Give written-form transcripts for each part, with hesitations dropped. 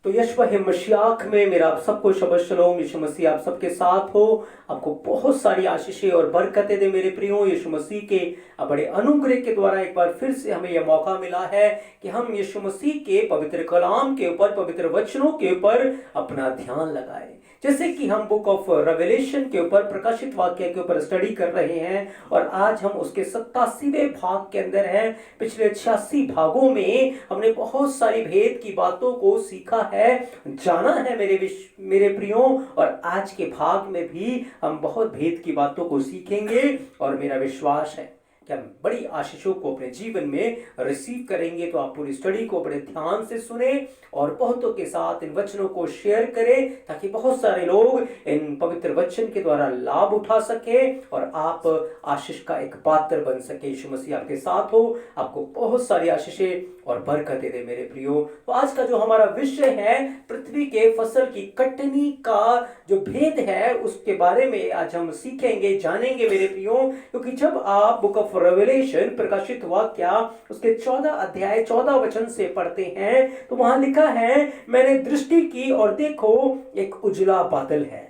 तो यशवा मशियाक में मेरा आप सबको शबद शलोम। यीशु मसीह आप सबके साथ हो, आपको बहुत सारी आशीषें और बरकतें दे मेरे प्रियो। यीशु मसीह के बड़े अनुग्रह के द्वारा एक बार फिर से हमें यह मौका मिला है कि हम यीशु मसीह के पवित्र कलाम के ऊपर, पवित्र वचनों के ऊपर अपना ध्यान लगाएं। जैसे कि हम बुक ऑफ रेवलेशन के ऊपर, प्रकाशित वाक्य के ऊपर स्टडी कर रहे हैं और आज हम उसके 87वें भाग के अंदर हैं। पिछले 86 भागों में हमने बहुत सारी भेद की बातों को सीखा है, जाना है मेरे प्रियो। और आज के भाग में भी हम बहुत भेद की बातों को सीखेंगे और मेरा विश्वास है कि हम बड़ी आशीषों को अपने जीवन में रिसीव करेंगे। तो आप पूरी स्टडी को बड़े ध्यान से सुने और बहुतों के साथ इन वचनों को शेयर करें ताकि बहुत सारे लोग इन पवित्र वचन के द्वारा लाभ उठा सके और आप आशीष का एक पात्र बन सके। यीशु मसीह आपके साथ हो, आपको बहुत सारी आशीषें और बरकतें दे मेरे प्रियो। तो आज का जो हमारा विषय है, पृथ्वी के फसल की कटनी का जो भेद है उसके बारे में आज हम सीखेंगे, जानेंगे मेरे प्रियो। क्योंकि जब आप बुक ऑफ रेवलेशन, प्रकाशित वाक्य, उसके 14 अध्याय 14 वचन से पढ़ते हैं तो वहां लिखा है, मैंने दृष्टि की और देखो एक उजला बादल है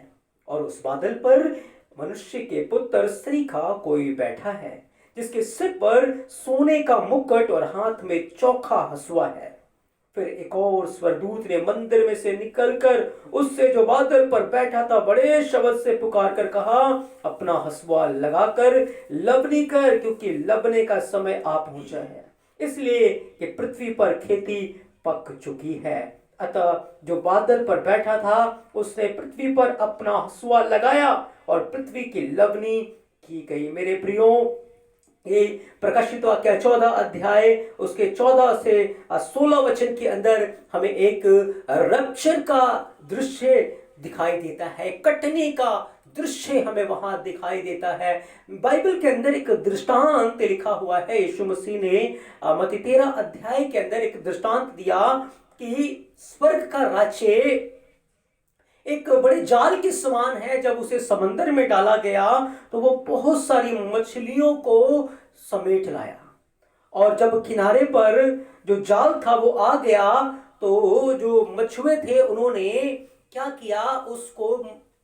और उस बादल पर मनुष्य के पुत्र स्त्री का कोई बैठा है, जिसके सिर पर सोने का मुकुट और हाथ में चौखा हसुआ है। फिर एक और स्वर्गदूत ने मंदिर में से निकलकर उससे जो बादल पर बैठा था बड़े शब्द से पुकार कर कहा, अपना हसुआ लगाकर लबनी कर, क्योंकि लबने का समय आ पहुंचा है, इसलिए कि पृथ्वी पर खेती पक चुकी है। अतः जो बादल पर बैठा था उसने पृथ्वी पर अपना हसुआ लगाया और पृथ्वी की लबनी की गई। मेरे प्रियो, ये प्रकाशित वाक्य 14 अध्याय उसके 14 से 16 वचन के अंदर हमें एक रप्चर का दृश्य दिखाई देता है, कटनी का दृश्य हमें वहां दिखाई देता है। बाइबल के अंदर एक दृष्टांत लिखा हुआ है। यीशु मसीह ने मत्ती 13 अध्याय के अंदर एक दृष्टांत दिया कि स्वर्ग का राज्य एक बड़े जाल के समान है। जब उसे समंदर में डाला गया तो वो बहुत सारी मछलियों को समेट लाया, और जब किनारे पर जो जाल था वो आ गया तो जो मछुए थे उन्होंने क्या किया, उसको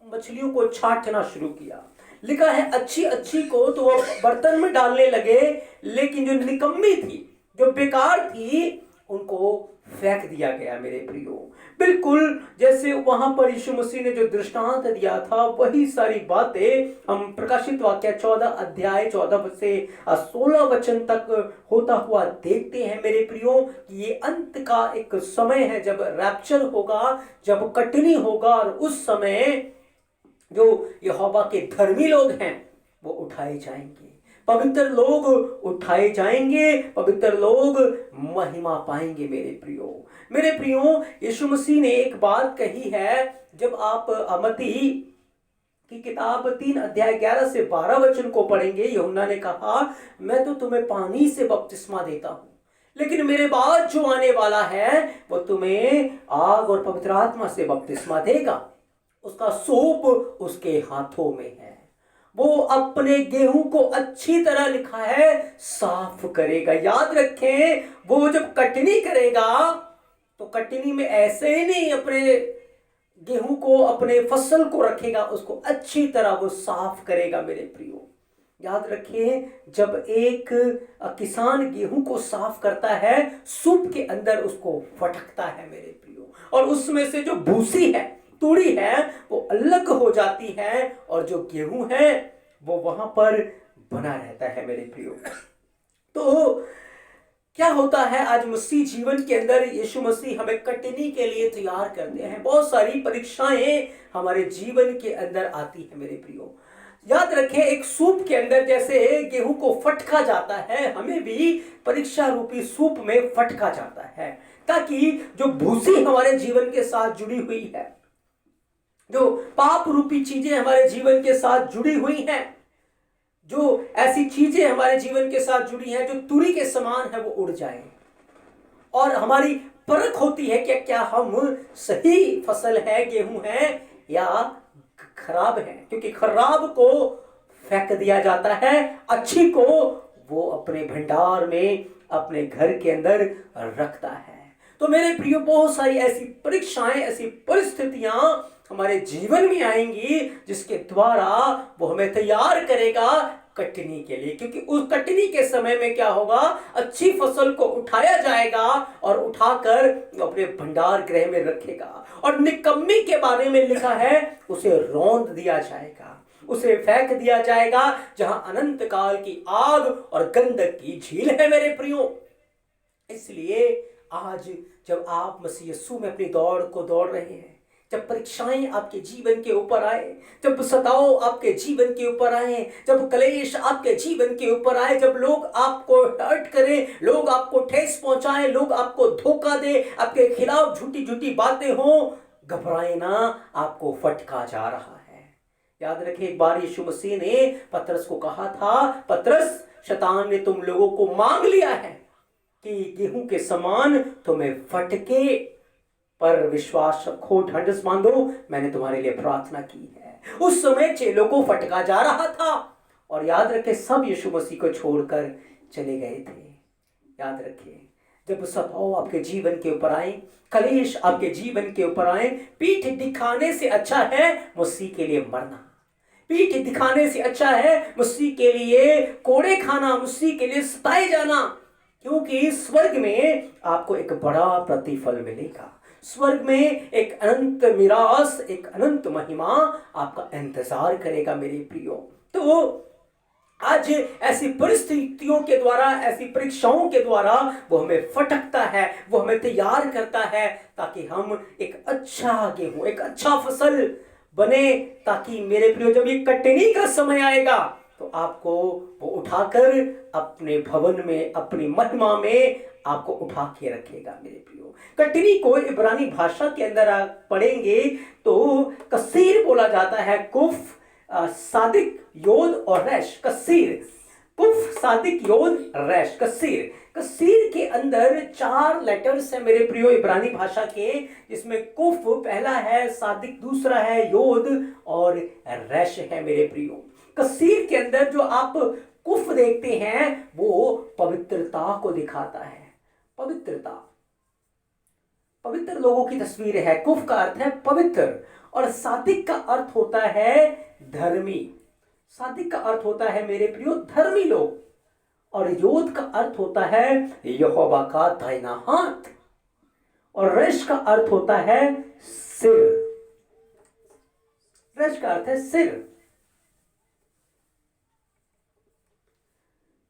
मछलियों को छांटना शुरू किया। लिखा है अच्छी अच्छी को तो वो बर्तन में डालने लगे, लेकिन जो निकम्मी थी, जो बेकार थी, उनको फेंक दिया गया। मेरे प्रियो, बिल्कुल जैसे वहां पर यीशु मसीह ने जो दृष्टांत दिया था वही सारी बातें हम प्रकाशित वाक्य 14 अध्याय 14 से 16 वचन तक होता हुआ देखते हैं। मेरे प्रियो, कि ये अंत का एक समय है जब रैप्चर होगा, जब कटनी होगा, और उस समय जो यहोवा के धर्मी लोग हैं वो उठाए जाएंगे, पवित्र लोग उठाए जाएंगे, पवित्र लोग महिमा पाएंगे। मेरे प्रियो, यीशु मसीह ने एक बात कही है। जब आप मत्ती की किताब 3 अध्याय 11 से 12 वचन को पढ़ेंगे, यूहन्ना ने कहा, मैं तो तुम्हें पानी से बपतिस्मा देता हूं, लेकिन मेरे बाद जो आने वाला है वो तुम्हें आग और पवित्र आत्मा से बपतिस्मा देगा। उसका सूप उसके हाथों में है, वो अपने गेहूं को अच्छी तरह लिखा है साफ करेगा। याद रखें, वो जब कटनी करेगा तो कटनी में ऐसे ही नहीं अपने गेहूं को, अपने फसल को रखेगा, उसको अच्छी तरह वो साफ करेगा। मेरे प्रियो, याद रखें, जब एक किसान गेहूं को साफ करता है, सूप के अंदर उसको फटकता है मेरे प्रियो, और उसमें से जो भूसी है, तूड़ी है, वो अलग हो जाती है और जो गेहूं है वो वहां पर बना रहता है। मेरे प्रियो, तो क्या होता है, आज मसीह जीवन के अंदर यीशु मसीह हमें कटनी के लिए तैयार करते हैं। बहुत सारी परीक्षाएं हमारे जीवन के अंदर आती है। मेरे प्रियो, याद रखें, एक सूप के अंदर जैसे गेहूं को फटका जाता है, हमें भी परीक्षा रूपी सूप में फटका जाता है, ताकि जो भूसी हमारे जीवन के साथ जुड़ी हुई है, जो पाप रूपी चीजें हमारे जीवन के साथ जुड़ी हुई हैं, जो ऐसी चीजें हमारे जीवन के साथ जुड़ी हैं जो तुरी के समान है, वो उड़ जाए। और हमारी परख होती है कि क्या हम सही फसल है, गेहूं है, या खराब है। क्योंकि खराब को फेंक दिया जाता है, अच्छी को वो अपने भंडार में, अपने घर के अंदर रखता है। तो मेरे प्रियो, बहुत सारी ऐसी परीक्षाएं, ऐसी परिस्थितियां हमारे जीवन में आएंगी जिसके द्वारा वो हमें तैयार करेगा कटनी के लिए। क्योंकि उस कटनी के समय में क्या होगा, अच्छी फसल को उठाया जाएगा और उठाकर अपने भंडार गृह में रखेगा, और निकम्मी के बारे में लिखा है उसे रौंद दिया जाएगा, उसे फेंक दिया जाएगा जहां अनंत काल की आग और गंधक की झील है मेरे प्रियो। इसलिए आज जब आप मसीह यीशु में अपनी दौड़ को दौड़ रहे हैं, जब परीक्षाएं आपके जीवन के ऊपर आए, जब सताव आपके जीवन के ऊपर आए, जब क्लेश आपके जीवन के ऊपर आए, जब लोग आपको हर्ट करें, लोग आपको ठेस पहुंचाएं, लोग आपको धोखा दे, आपके खिलाफ झूठी झूठी बातें हों, घबराए ना, आपको फटका जा रहा है। याद रखिए, एक बार यीशु मसीह ने पतरस को कहा था, पतरस, शैतान ने तुम लोगों को मांग लिया है कि गेहूं के समान तुम्हें फटके, पर विश्वास रखो, ढांढस बांधो, मैंने तुम्हारे लिए प्रार्थना की है। उस समय चेलों को फटका जा रहा था, और याद रखे सब यीशु मसीह को छोड़कर चले गए थे। याद रखिए, जब सताव आपके जीवन के ऊपर आए, कलेश आपके जीवन के ऊपर आए, पीठ दिखाने से अच्छा है मसीह के लिए मरना। पीठ दिखाने से अच्छा है मसीह के लिए कोड़े खाना, मसीह के लिए सताए जाना, क्योंकि स्वर्ग में आपको एक बड़ा प्रतिफल मिलेगा। स्वर्ग में एक अनंत मिरास, एक अनंत महिमा आपका इंतजार करेगा मेरे प्रियो। तो आज ऐसी परिस्थितियों के द्वारा, ऐसी परीक्षाओं के द्वारा वो हमें फटकता है, वो हमें तैयार करता है, ताकि हम एक अच्छा गेहूं, एक अच्छा फसल बने, ताकि मेरे प्रियो जब ये कटनी का समय आएगा तो आपको वो उठाकर अपने भवन में, अपनी महिमा में आपको उठा के रखेगा मेरे प्रियो। कटनी को इब्रानी भाषा के अंदर आप पढ़ेंगे तो कसीर बोला जाता है, कुफ, सादिक, योद और रैश। कसीर, कुफ, सादिक, योद, रैश, कसीर। कसीर के अंदर 4 लेटर्स है मेरे प्रियो इब्रानी भाषा के, जिसमें कुफ पहला है, सादिक दूसरा है, योद और रैश है मेरे प्रियो। कसीर के अंदर जो आप कुफ देखते हैं वो पवित्रता को दिखाता है। पवित्रता, पवित्र लोगों की तस्वीर है। कुफ का अर्थ है पवित्र, और सादिक का अर्थ होता है धर्मी। सादिक का अर्थ होता है मेरे प्रियो धर्मी लोग, और योद का अर्थ होता है यहोवा का दाहिना हाथ, और रश का अर्थ होता है सिर। रश का अर्थ है सिर।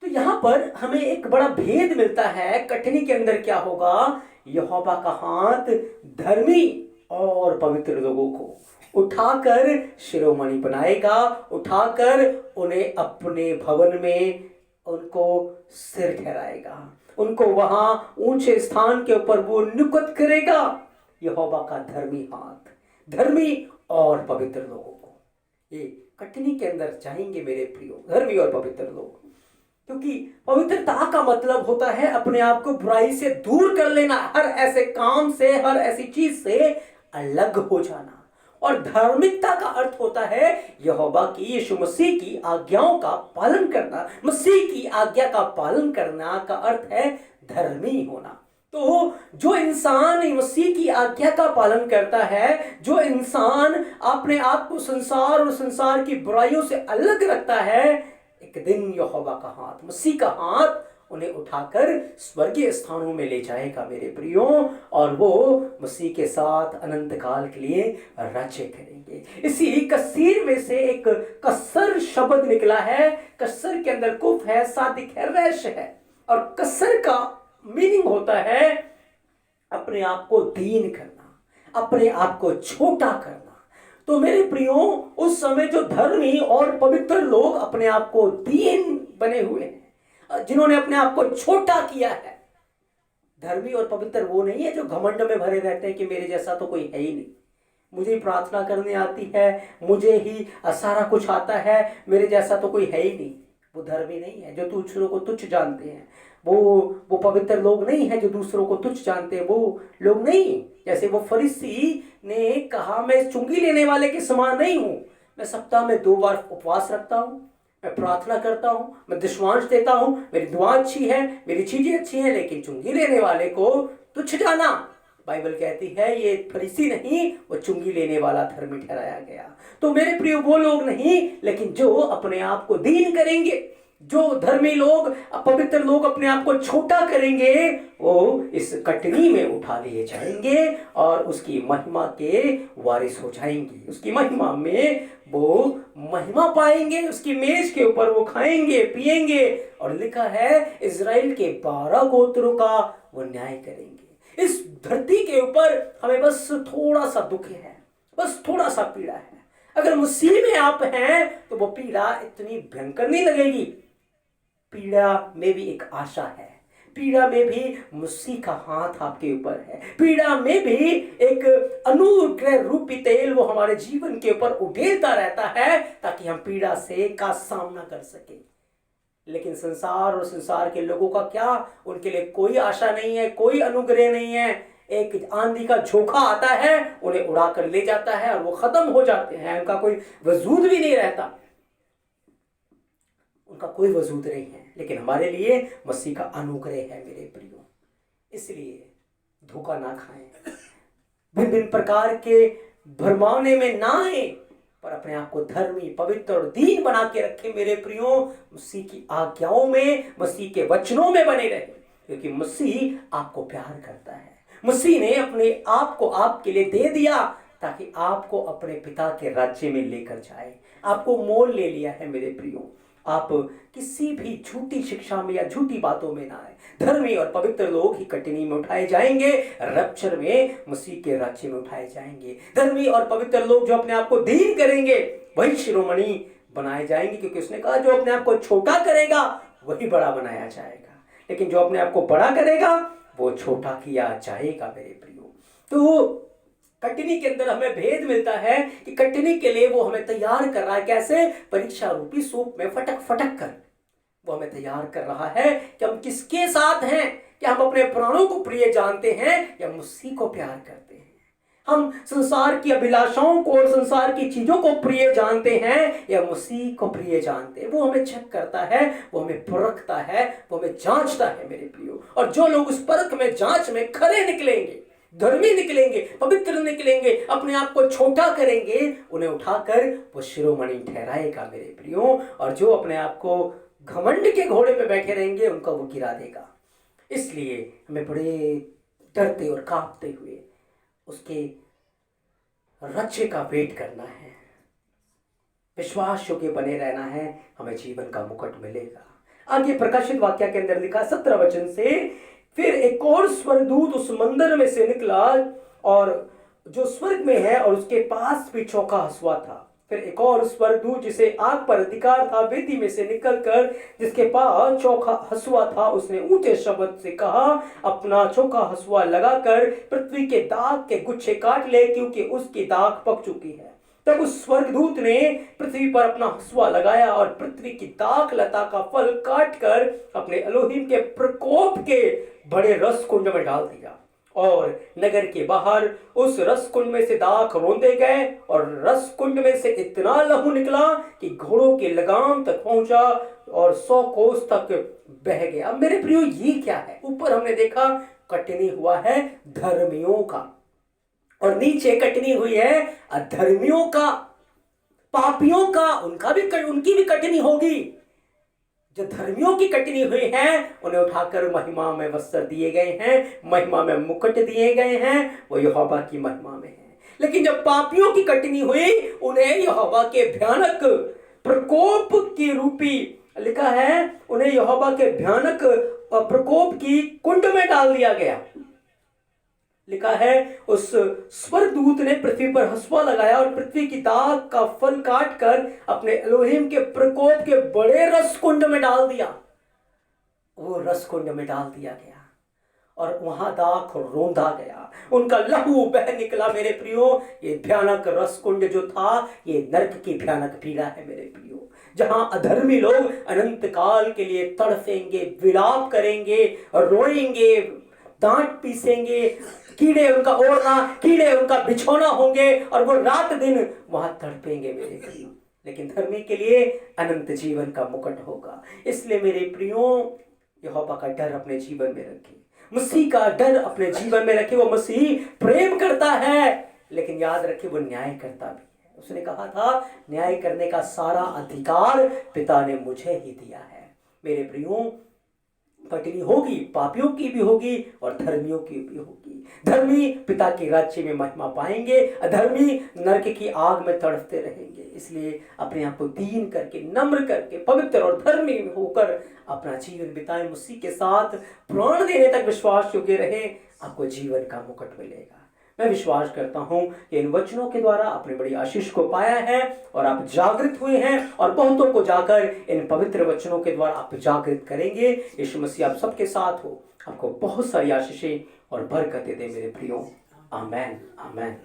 तो यहां पर हमें एक बड़ा भेद मिलता है। कटनी के अंदर क्या होगा, यहोवा का हाथ धर्मी और पवित्र लोगों को उठाकर शिरोमणि बनाएगा, उठाकर उन्हें अपने भवन में उनको सिर ठहराएगा, उनको वहां ऊंचे स्थान के ऊपर वो नियुक्त करेगा। यहोवा का धर्मी हाथ, धर्मी और पवित्र लोगों को ये कटनी के अंदर जाएंगे मेरे प्रियो, धर्मी और पवित्र लोग। क्योंकि पवित्रता का मतलब होता है अपने आप को बुराई से दूर कर लेना, हर ऐसे काम से, हर ऐसी चीज से अलग हो जाना। और धार्मिकता का अर्थ होता है यहोवा की, यीशु मसीह की आज्ञाओं का पालन करना। मसीह की आज्ञा का पालन करना का अर्थ है धर्मी होना। तो जो इंसान मसीह की आज्ञा का पालन करता है, जो इंसान अपने आप को संसार और संसार की बुराइयों से अलग रखता है, एक दिन यहोवा का हाथ, मसीह का हाथ उन्हें उठाकर स्वर्गीय स्थानों में ले जाएगा मेरे प्रियो, और वो मसीह के साथ अनंत काल के लिए राज्य करेंगे। इसी कसीर में से एक कसर शब्द निकला है। कसर के अंदर कुफ है, सादिक है, रैश है, और कसर का मीनिंग होता है अपने आप को दीन करना, अपने आप को छोटा करना। तो मेरे प्रियो, उस समय जो धर्मी और पवित्र लोग अपने आप को दीन बने हुए हैं, जिन्होंने अपने आप को छोटा किया है, धर्मी और पवित्र वो नहीं है जो घमंड में भरे रहते हैं कि मेरे जैसा तो कोई है ही नहीं, मुझे प्रार्थना करने आती है, मुझे ही सारा कुछ आता है, मेरे जैसा तो कोई है ही नहीं। वो धर्मी नहीं है जो दूसरों को तुच्छ जानते हैं, वो पवित्र लोग नहीं है जो दूसरों को तुच्छ जानते हैं, वो लोग नहीं। जैसे वो फरीसी ने कहा, मैं चुंगी लेने वाले के समान नहीं हूं, मैं सप्ताह में 2 बार उपवास रखता हूं, मैं प्रार्थना करता हूं, मैं दशमांश देता हूं, मेरी दुआ अच्छी है, मेरी चीजें अच्छी हैं, लेकिन चुंगी लेने वाले को तुच्छ जाना। बाइबल कहती है ये फरीसी नहीं, वो चुंगी लेने वाला धर्मी ठहराया गया। तो मेरे प्रिय वो लोग नहीं, लेकिन जो अपने आप को दीन करेंगे, जो धर्मी लोग, पवित्र लोग अपने आप को छोटा करेंगे, वो इस कटनी में उठा लिए जाएंगे और उसकी महिमा के वारिस हो जाएंगे। उसकी महिमा में वो महिमा पाएंगे, उसकी मेज के ऊपर वो खाएंगे पिएंगे। और लिखा है इज़राइल के 12 गोत्रों का वो न्याय करेंगे। इस धरती के ऊपर हमें बस थोड़ा सा दुख है, बस थोड़ा सा पीड़ा है। अगर मसीह में आप हैं तो वो पीड़ा इतनी भयंकर नहीं लगेगी। पीड़ा में भी एक आशा है, पीड़ा में भी मसीह का हाथ आपके ऊपर है, पीड़ा में भी एक अनुग्रह रूपी तेल वो हमारे जीवन के ऊपर उड़ेलता रहता है ताकि हम पीड़ा से का सामना कर सके। लेकिन संसार और संसार के लोगों का क्या, उनके लिए कोई आशा नहीं है, कोई अनुग्रह नहीं है। एक आंधी का झोंका आता है, उन्हें उड़ा कर ले जाता है और वो खत्म हो जाते हैं, उनका कोई वजूद भी नहीं रहता, उनका कोई वजूद नहीं है। लेकिन हमारे लिए मसीह का अनुग्रह है मेरे प्रियो। इसलिए धोखा ना खाएं, भिन्न भिन्न प्रकार के भरमाने में ना आए, पर अपने आप को धर्मी, पवित्र और दीन बना के रखें मेरे प्रियो। मसीह की आज्ञाओं में, मसीह के वचनों में बने रहे, क्योंकि मसीह आपको प्यार करता है। मसीह ने अपने आप को आपके लिए दे दिया ताकि आपको अपने पिता के राज्य में लेकर जाए। आपको मोल ले लिया है मेरे प्रियो। आप किसी भी झूठी शिक्षा में या झूठी बातों में ना आए। धर्मी और पवित्र लोग ही कटनी में उठाए जाएंगे, रप्चर में मसीह के राज्य में उठाए जाएंगे। धर्मी और पवित्र लोग जो अपने आप को दीन करेंगे वही शिरोमणि बनाए जाएंगे, क्योंकि उसने कहा जो अपने आप को छोटा करेगा वही बड़ा बनाया जाएगा, लेकिन जो अपने आप को बड़ा करेगा वो छोटा किया जाएगा मेरे प्रियो। तो कटनी के अंदर हमें भेद मिलता है कि कटनी के लिए वो हमें तैयार कर रहा है। कैसे? परीक्षा रूपी सूप में फटक फटक कर वो हमें तैयार कर रहा है कि हम किसके साथ हैं। क्या हम अपने प्राणों को प्रिय जानते हैं या मसीह को प्यार करते हैं? हम संसार की अभिलाषाओं को और संसार की चीजों को प्रिय जानते हैं या मसीह को प्रिय जानते हैं? वो हमें चेक करता है, वो हमें परखता है, वो हमें जांचता है मेरे प्रियो। और जो लोग उस परख में, जांच में खरे निकलेंगे, धर्मी निकलेंगे, पवित्र निकलेंगे, अपने आप को छोटा करेंगे, उन्हें उठाकर वो शिरोमणि ठहराएगा मेरे प्रियो। और जो अपने आप को घमंड के घोड़े पे बैठे रहेंगे उनको वो गिरा देगा। इसलिए हमें बड़े डरते और कांपते हुए उसके राज्य का वेट करना है, विश्वास योग्य बने रहना है, हमें जीवन का मुकुट मिलेगा। आगे प्रकाशित वाक्य के अंदर लिखा 17 वचन से, फिर एक और स्वर्गदूत उस मंदिर में से निकला और जो स्वर्ग में है, और उसके पास भी चौका हंसुआ था। फिर एक और स्वर्गदूत जिसे आग पर अधिकार था वेदी में से निकलकर, जिसके पास चौका हंसुआ था, उसने ऊंचे शब्द से कहा, अपना चौका हंसुआ लगाकर पृथ्वी के दाग के गुच्छे काट ले, क्योंकि उसकी दाग पक चुकी है। तब उस स्वर्गदूत ने पृथ्वी पर अपना हंसुआ लगाया और पृथ्वी की दाख लता का फल काटकर अपने एलोहिम के प्रकोप के बड़े रस कुंड में डाल दिया, और नगर के बाहर उस रस कुंड में से दाख रोंदे गए, और रस कुंड में से इतना लहू निकला कि घोड़ों के लगाम तक पहुंचा और 100 कोस तक बह गया। अब मेरे प्रियो ये क्या है? ऊपर हमने देखा कटनी हुआ है धर्मियों का, और नीचे कटनी हुई है अधर्मियों का, पापियों का। उनकी भी कटनी होगी। जो धर्मियों की कटनी हुई है उन्हें उठाकर महिमा में वस्त्र दिए गए हैं, महिमा में मुकुट दिए गए हैं, वो यहोवा की महिमा में है। लेकिन जब पापियों की कटनी हुई, उन्हें यहोवा के भयानक प्रकोप की रूपी, लिखा है, उन्हें यहोवा के भयानक प्रकोप की कुंड में डाल दिया गया। लिखा है उस स्वर्गदूत ने पृथ्वी पर हंसुआ लगाया और पृथ्वी की दाग का फल काट कर अपने एलोहिम के प्रकोप के बड़े रस कुंड में डाल दिया। वो रस कुंड में डाल दिया गया और वहां दाख रोंदा गया, उनका लहू बह निकला मेरे प्रियो। ये भयानक रस कुंड जो था, ये नरक की भयानक पीड़ा है मेरे प्रियो, जहां अधर्मी लोग अनंत काल के लिए तड़फेंगे, विलाप करेंगे, रोएंगे, दांत पीसेंगे, कीड़े उनका ओढ़ना, कीड़े उनका बिछौना होंगे, और वो रात दिन वहां तड़पेंगे मेरे प्रियो। लेकिन धर्मी के लिए अनंत जीवन का मुकुट होगा। इसलिए मेरे प्रियो, यहोवा का डर अपने जीवन में रखें, मसीह का डर अपने जीवन में रखे। वो मसीह प्रेम करता है, लेकिन याद रखे वो न्याय करता भी है। उसने कहा था न्याय करने का सारा अधिकार पिता ने मुझे ही दिया है। मेरे प्रियो, पटनी होगी, पापियों की भी होगी और धर्मियों की भी होगी। धर्मी पिता के राज्य में महिमा पाएंगे, अधर्मी नरक की आग में तड़पते रहेंगे। इसलिए अपने आप को दीन करके, नम्र करके, पवित्र और धर्मी होकर अपना जीवन बिताएं। मसीह के साथ प्राण देने तक विश्वास योग्य रहे, आपको जीवन का मुकुट मिलेगा। मैं विश्वास करता हूं कि इन वचनों के द्वारा आपने बड़ी आशीष को पाया है और आप जागृत हुए हैं, और बहुतों को जाकर इन पवित्र वचनों के द्वारा आप जागृत करेंगे। यीशु मसीह आप सबके साथ हो, आपको बहुत सारी आशीषें और बरकतें दे मेरे प्रियो। आमेन, आमेन।